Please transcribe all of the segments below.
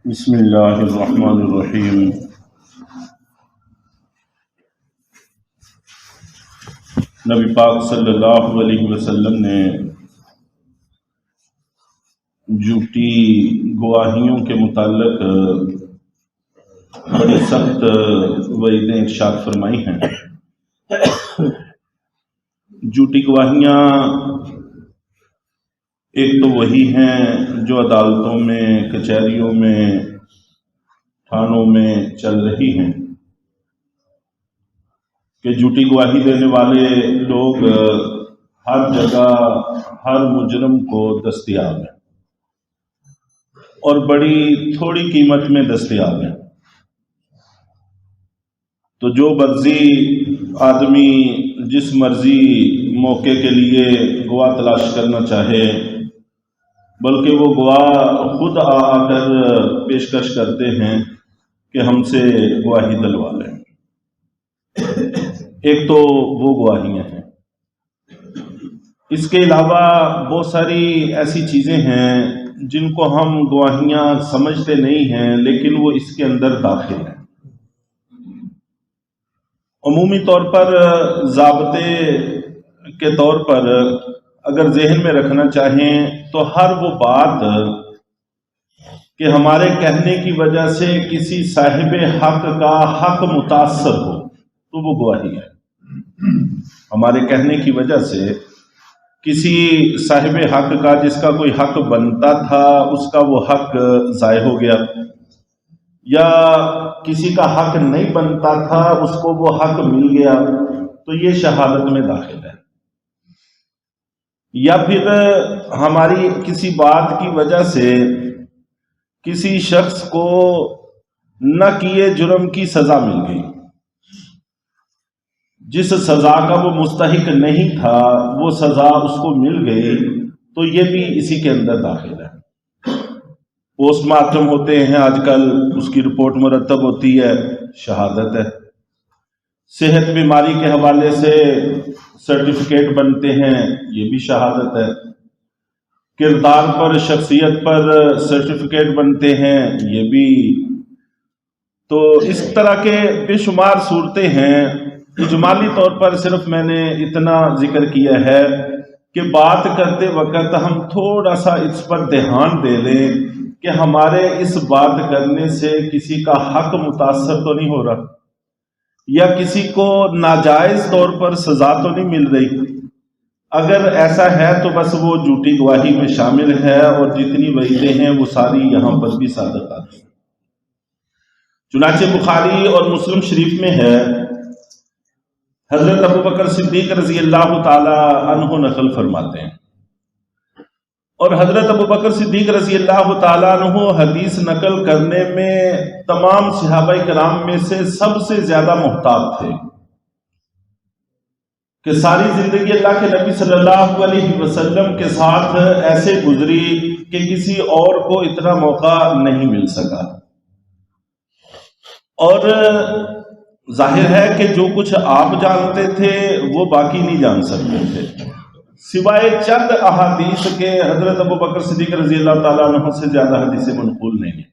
بسم اللہ الرحمن الرحیم۔ نبی پاک صلی اللہ علیہ وسلم نے جھوٹی گواہیوں کے متعلق بڑی سخت وعیدیں ارشاد فرمائی ہیں۔ جھوٹی گواہیاں ایک تو وہی ہیں جو عدالتوں میں، کچہریوں میں، تھانوں میں چل رہی ہیں کہ جھوٹی گواہی دینے والے لوگ ہر جگہ ہر مجرم کو دستیاب ہیں اور بڑی تھوڑی قیمت میں دستیاب ہیں۔ تو جو مرضی آدمی جس مرضی موقع کے لیے گواہ تلاش کرنا چاہے، بلکہ وہ گواہ خود آ کر پیشکش کرتے ہیں کہ ہم سے گواہی دلوا لیں۔ ایک تو وہ گواہیاں ہیں۔ اس کے علاوہ بہت ساری ایسی چیزیں ہیں جن کو ہم گواہیاں سمجھتے نہیں ہیں، لیکن وہ اس کے اندر داخل ہیں۔ عمومی طور پر ضابطے کے طور پر اگر ذہن میں رکھنا چاہیں تو ہر وہ بات کہ ہمارے کہنے کی وجہ سے کسی صاحب حق کا حق متاثر ہو تو وہ گواہی ہے۔ ہمارے کہنے کی وجہ سے کسی صاحب حق کا، جس کا کوئی حق بنتا تھا، اس کا وہ حق ضائع ہو گیا، یا کسی کا حق نہیں بنتا تھا اس کو وہ حق مل گیا، تو یہ شہادت میں داخل ہے۔ یا پھر ہماری کسی بات کی وجہ سے کسی شخص کو نہ کیے جرم کی سزا مل گئی، جس سزا کا وہ مستحق نہیں تھا وہ سزا اس کو مل گئی، تو یہ بھی اسی کے اندر داخل ہے۔ پوسٹ مارٹم ہوتے ہیں آج کل، اس کی رپورٹ مرتب ہوتی ہے، شہادت ہے۔ صحت بیماری کے حوالے سے سرٹیفکیٹ بنتے ہیں، یہ بھی شہادت ہے۔ کردار پر، شخصیت پر سرٹیفکیٹ بنتے ہیں، یہ بھی۔ تو اس طرح کے بے شمار صورتیں ہیں۔ اجمالی طور پر صرف میں نے اتنا ذکر کیا ہے کہ بات کرتے وقت ہم تھوڑا سا اس پر دھیان دے لیں کہ ہمارے اس بات کرنے سے کسی کا حق متاثر تو نہیں ہو رہا، یا کسی کو ناجائز طور پر سزا تو نہیں مل رہی۔ اگر ایسا ہے تو بس وہ جھوٹی گواہی میں شامل ہے، اور جتنی وعیدیں ہیں وہ ساری یہاں پر بھی صادق آتی ہیں۔ چنانچہ بخاری اور مسلم شریف میں ہے، حضرت ابوبکر صدیق رضی اللہ تعالی عنہ نقل فرماتے ہیں، اور حضرت ابوبکر صدیق رضی اللہ تعالی عنہ حدیث نقل کرنے میں تمام صحابہ کرام میں سے سب سے زیادہ محتاط تھے، کہ ساری زندگی اللہ کے نبی صلی اللہ علیہ وسلم کے ساتھ ایسے گزری کہ کسی اور کو اتنا موقع نہیں مل سکا۔ اور ظاہر ہے کہ جو کچھ آپ جانتے تھے وہ باقی نہیں جان سکتے تھے، سوائے چند احادیث کے حضرت ابوبکر صدیق رضی اللہ تعالیٰ عنہ سے زیادہ حدیثیں منقول نہیں ہیں،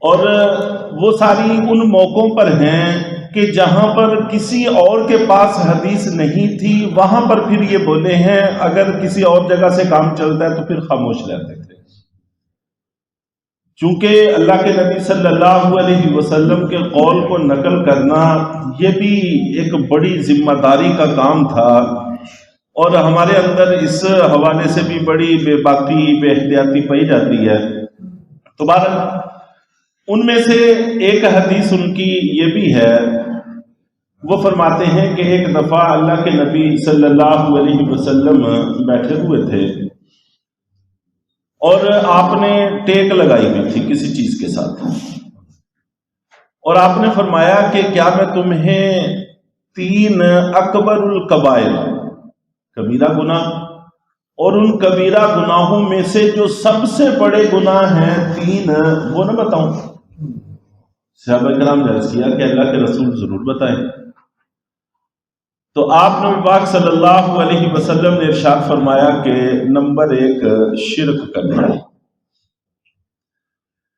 اور وہ ساری ان موقعوں پر ہیں کہ جہاں پر کسی اور کے پاس حدیث نہیں تھی، وہاں پر پھر یہ بولے ہیں۔ اگر کسی اور جگہ سے کام چلتا ہے تو پھر خاموش رہتے تھے، چونکہ اللہ کے نبی صلی اللہ علیہ وسلم کے قول کو نقل کرنا یہ بھی ایک بڑی ذمہ داری کا کام تھا، اور ہمارے اندر اس حوالے سے بھی بڑی بے باکی، بے احتیاطی پائی جاتی ہے۔ تو بہرحال ان میں سے ایک حدیث ان کی یہ بھی ہے، وہ فرماتے ہیں کہ ایک دفعہ اللہ کے نبی صلی اللہ علیہ وسلم بیٹھے ہوئے تھے، اور آپ نے ٹیک لگائی ہوئی تھی کسی چیز کے ساتھ، اور آپ نے فرمایا کہ کیا میں تمہیں 3 اکبر الکبائر، کبیرہ گناہ، اور ان کبیرہ گناہوں میں سے جو سب سے بڑے گناہ ہیں 3، وہ نہ بتاؤں؟ صحابہ کرام نے عرض کیا کہ اللہ کے رسول ضرور بتائیں۔ تو آپ نبی پاک صلی اللہ علیہ وسلم نے ارشاد فرمایا کہ نمبر 1 شرک کرنا،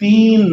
3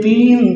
3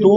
2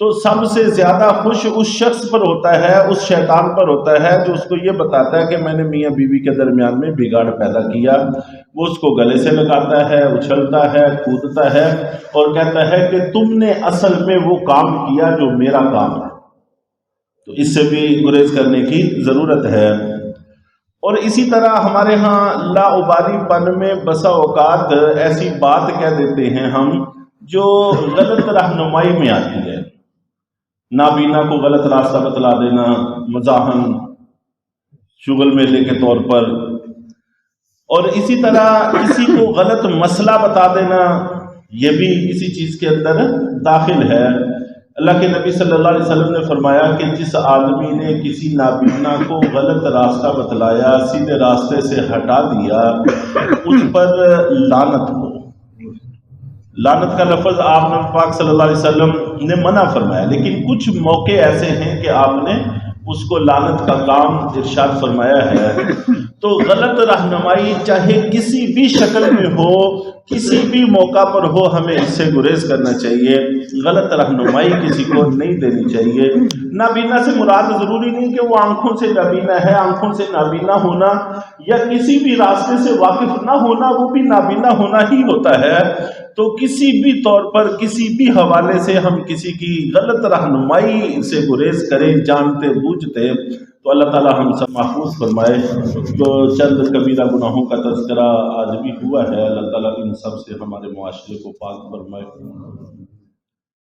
تو سب سے زیادہ خوش اس شخص پر ہوتا ہے، اس شیطان پر ہوتا ہے جو اس کو یہ بتاتا ہے کہ میں نے میاں بیوی کے درمیان میں بگاڑ پیدا کیا۔ وہ اس کو گلے سے لگاتا ہے، اچھلتا ہے، کودتا ہے اور کہتا ہے کہ تم نے اصل میں وہ کام کیا جو میرا کام ہے۔ تو اس سے بھی گریز کرنے کی ضرورت ہے۔ اور اسی طرح ہمارے ہاں لاابالی پن میں بسا اوقات ایسی بات کہہ دیتے ہیں ہم جو غلط رہنمائی میں آتی ہے۔ نابینا کو غلط راستہ بتلا دینا، مزاحن، شغل میلے کے طور پر، اور اسی طرح کسی کو غلط مسئلہ بتا دینا، یہ بھی اسی چیز کے اندر داخل ہے۔ اللہ کے نبی صلی اللہ علیہ وسلم نے فرمایا کہ جس آدمی نے کسی نابینا کو غلط راستہ بتلایا، سیدھے راستے سے ہٹا دیا، اس پر لعنت ہو۔ لعنت کا لفظ آپ نے پاک صلی اللہ علیہ وسلم نے منع فرمایا، لیکن کچھ موقع ایسے ہیں کہ آپ نے اس کو لعنت کا کام ارشاد فرمایا ہے۔ تو غلط رہنمائی چاہے کسی بھی شکل میں ہو، کسی بھی موقع پر ہو، ہمیں اس سے گریز کرنا چاہیے۔ غلط رہنمائی کسی کو نہیں دینی چاہیے۔ نابینا سے مراد ضروری نہیں کہ وہ آنکھوں سے نابینا ہے۔ آنکھوں سے نابینا ہونا یا کسی بھی راستے سے واقف نہ ہونا، وہ بھی نابینا ہونا ہی ہوتا ہے۔ تو کسی بھی طور پر، کسی بھی حوالے سے ہم کسی کی غلط رہنمائی سے گریز کریں جانتے بوجھتے، تو اللہ تعالی ہم سب محفوظ فرمائے۔ تو چند کبیرہ گناہوں کا تذکرہ آج بھی ہوا ہے، اللہ تعالیٰ ان سب سے ہمارے معاشرے کو پاک فرمائے۔